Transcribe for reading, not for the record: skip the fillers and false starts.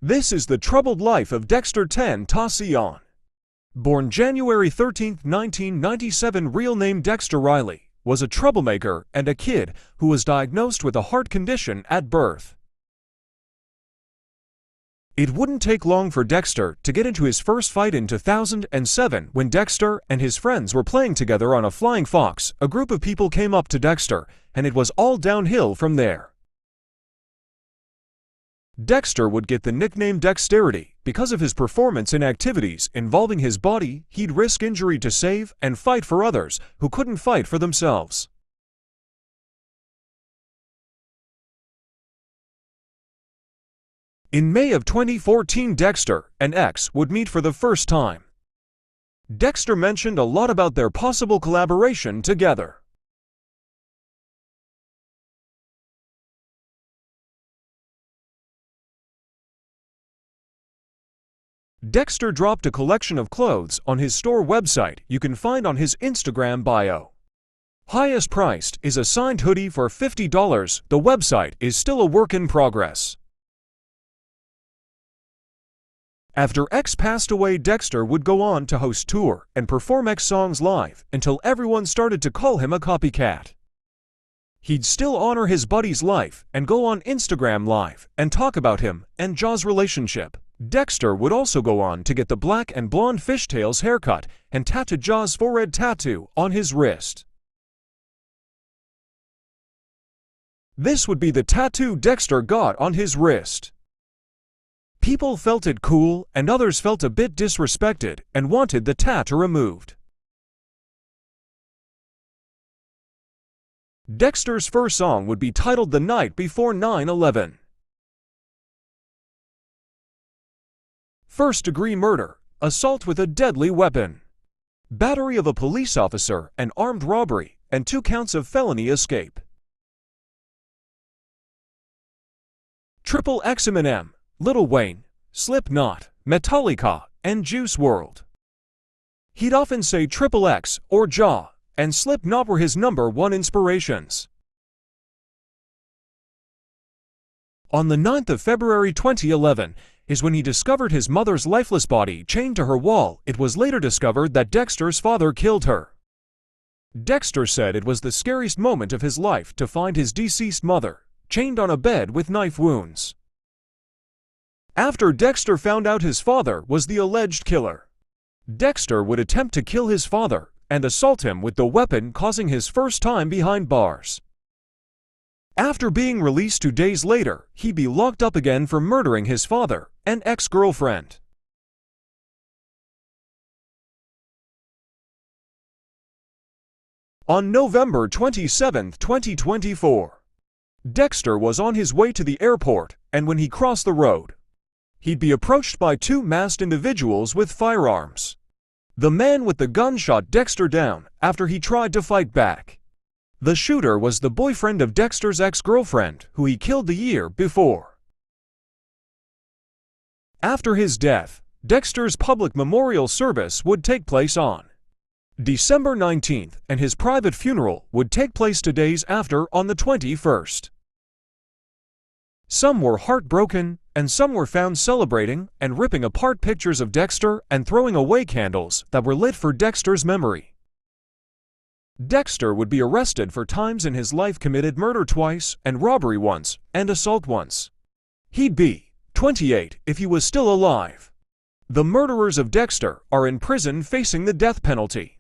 This is the troubled life of Dextortentacion. Born January 13, 1997, real name Dexter Riley, was a troublemaker and a kid who was diagnosed with a heart condition at birth. It wouldn't take long for Dexter to get into his first fight in 2007 when Dexter and his friends were playing together on a flying fox. A group of people came up to Dexter, and it was all downhill from there. Dexter would get the nickname Dexterity because of his performance in activities involving his body. He'd risk injury to save and fight for others who couldn't fight for themselves. In May of 2014, Dexter and X would meet for the first time. Dexter mentioned a lot about their possible collaboration together. Dexter dropped a collection of clothes on his store website you can find on his Instagram bio. Highest priced is a signed hoodie for $50. The website is still a work in progress. After X passed away, Dexter would go on to host tour and perform X songs live until everyone started to call him a copycat. He'd still honor his buddy's life and go on Instagram Live and talk about him and Jaws' relationship. Dexter would also go on to get the black and blonde fishtails haircut and tattoo Jaws' forehead tattoo on his wrist. This would be the tattoo Dexter got on his wrist. People felt it cool and others felt a bit disrespected and wanted the tattoo removed. Dexter's first song would be titled The Night Before 9/11. First-degree murder, assault with a deadly weapon, battery of a police officer, and armed robbery, and 2 counts of felony escape. Triple X, Eminem, Lil Wayne, Slipknot, Metallica, and Juice WRLD. He'd often say Triple X or Jaw and Slipknot were his #1 inspirations. On the 9th of February 2011 is when he discovered his mother's lifeless body chained to her wall. It was later discovered that Dexter's father killed her. Dexter said it was the scariest moment of his life to find his deceased mother chained on a bed with knife wounds. After Dexter found out his father was the alleged killer, Dexter would attempt to kill his father and assault him with the weapon, causing his first time behind bars. After being released 2 days later, he'd be locked up again for murdering his father and ex-girlfriend. On November 27, 2024, Dexter was on his way to the airport, and when he crossed the road, he'd be approached by 2 masked individuals with firearms. The man with the gun shot Dexter down after he tried to fight back. The shooter was the boyfriend of Dexter's ex-girlfriend, who he killed the year before. After his death, Dexter's public memorial service would take place on December 19th, and his private funeral would take place 2 days after, on the 21st. Some were heartbroken, and some were found celebrating and ripping apart pictures of Dexter and throwing away candles that were lit for Dexter's memory. Dexter would be arrested for times in his life, committed murder twice and robbery once and assault once. He'd be 28 if he was still alive. The murderers of Dexter are in prison facing the death penalty.